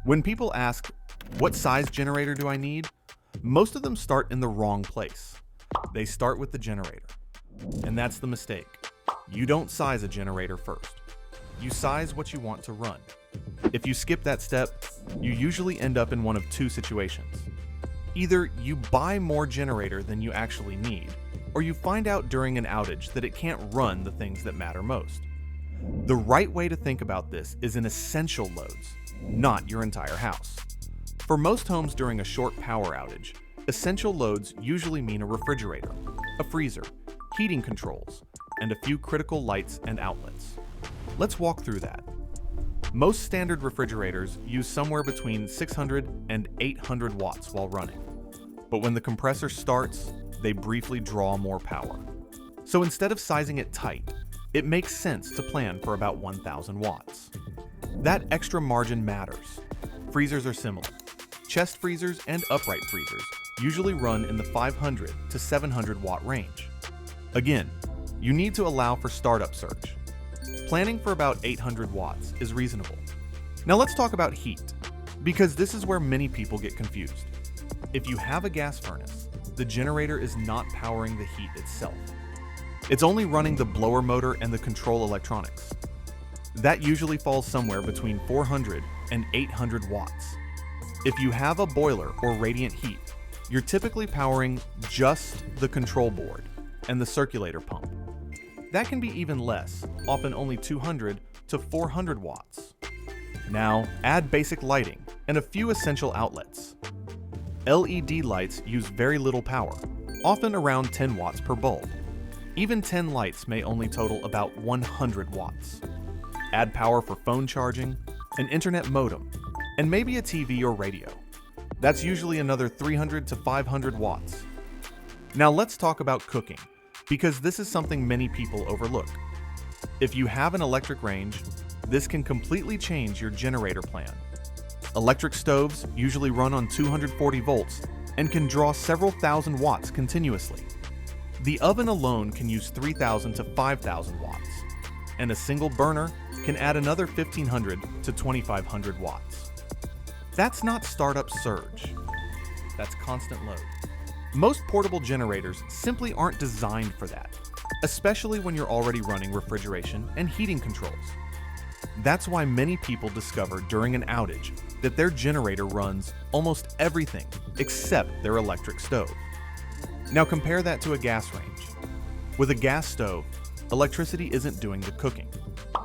When people ask, what size generator do I need? Most of them start in the wrong place. They start with the generator. And that's the mistake. You don't size a generator first. You size what you want to run. If you skip that step, you usually end up in one of two situations. Either you buy more generator than you actually need, or you find out during an outage that it can't run the things that matter most. The right way to think about this is in essential loads, not your entire house. For most homes during a short power outage, essential loads usually mean a refrigerator, a freezer, heating controls, and a few critical lights and outlets. Let's walk through that. Most standard refrigerators use somewhere between 600 and 800 watts while running. But when the compressor starts, they briefly draw more power. So instead of sizing it tight, it makes sense to plan for about 1000 watts. That extra margin matters. Freezers are similar. Chest freezers and upright freezers usually run in the 500 to 700 watt range. Again, you need to allow for startup surge. Planning for about 800 watts is reasonable. Now let's talk about heat, because this is where many people get confused. If you have a gas furnace, the generator is not powering the heat itself. It's only running the blower motor and the control electronics. That usually falls somewhere between 400 and 800 watts. If you have a boiler or radiant heat, you're typically powering just the control board and the circulator pump. That can be even less, often only 200 to 400 watts. Now, add basic lighting and a few essential outlets. LED lights use very little power, often around 10 watts per bulb. Even 10 lights may only total about 100 watts. Add power for phone charging, an internet modem, and maybe a TV or radio. That's usually another 300 to 500 watts. Now let's talk about cooking, because this is something many people overlook. If you have an electric range, this can completely change your generator plan. Electric stoves usually run on 240 volts and can draw several thousand watts continuously. The oven alone can use 3,000 to 5,000 watts, and a single burner can add another 1,500 to 2,500 watts. That's not startup surge. That's constant load. Most portable generators simply aren't designed for that, especially when you're already running refrigeration and heating controls. That's why many people discover during an outage that their generator runs almost everything except their electric stove. Now compare that to a gas range. With a gas stove, electricity isn't doing the cooking.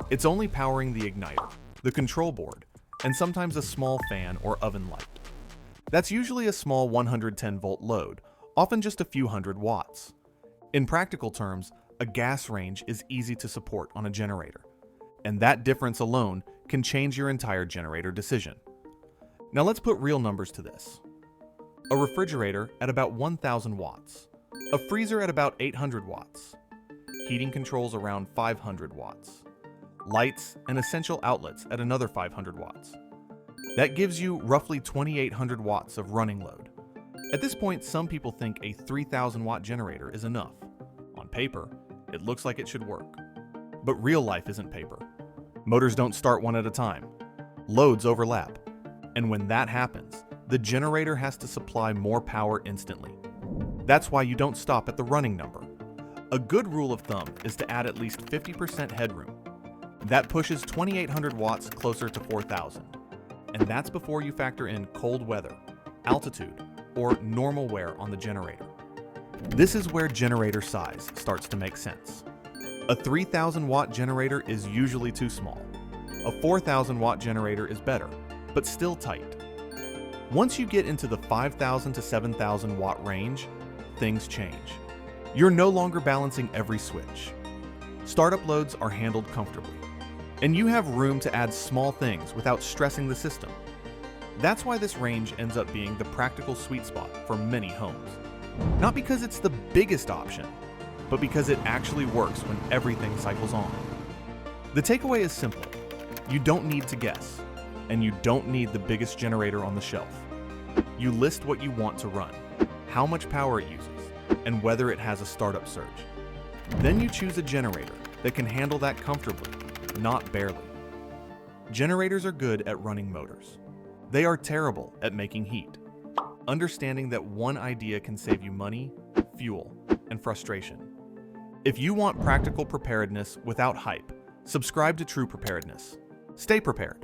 It's only powering the igniter, the control board, and sometimes a small fan or oven light. That's usually a small 110 volt load, often just a few hundred watts. In practical terms, a gas range is easy to support on a generator, and that difference alone can change your entire generator decision. Now let's put real numbers to this. A refrigerator at about 1000 watts, a freezer at about 800 watts, heating controls around 500 watts, lights and essential outlets at another 500 watts. That gives you roughly 2,800 watts of running load. At this point, some people think a 3,000 watt generator is enough. On paper, it looks like it should work. But real life isn't paper. Motors don't start one at a time. Loads overlap. And when that happens, the generator has to supply more power instantly. That's why you don't stop at the running number. A good rule of thumb is to add at least 50% headroom. That pushes 2,800 watts closer to 4,000. And that's before you factor in cold weather, altitude, or normal wear on the generator. This is where generator size starts to make sense. A 3,000 watt generator is usually too small. A 4,000 watt generator is better, but still tight. Once you get into the 5,000 to 7,000 watt range, things change. You're no longer balancing every switch. Startup loads are handled comfortably, and you have room to add small things without stressing the system. That's why this range ends up being the practical sweet spot for many homes. Not because it's the biggest option, but because it actually works when everything cycles on. The takeaway is simple. You don't need to guess, and you don't need the biggest generator on the shelf. You list what you want to run, how much power it uses, and whether it has a startup surge. Then you choose a generator that can handle that comfortably, not barely. Generators are good at running motors. They are terrible at making heat. Understanding that one idea can save you money, fuel, and frustration. If you want practical preparedness without hype, subscribe to True Preparedness. Stay prepared.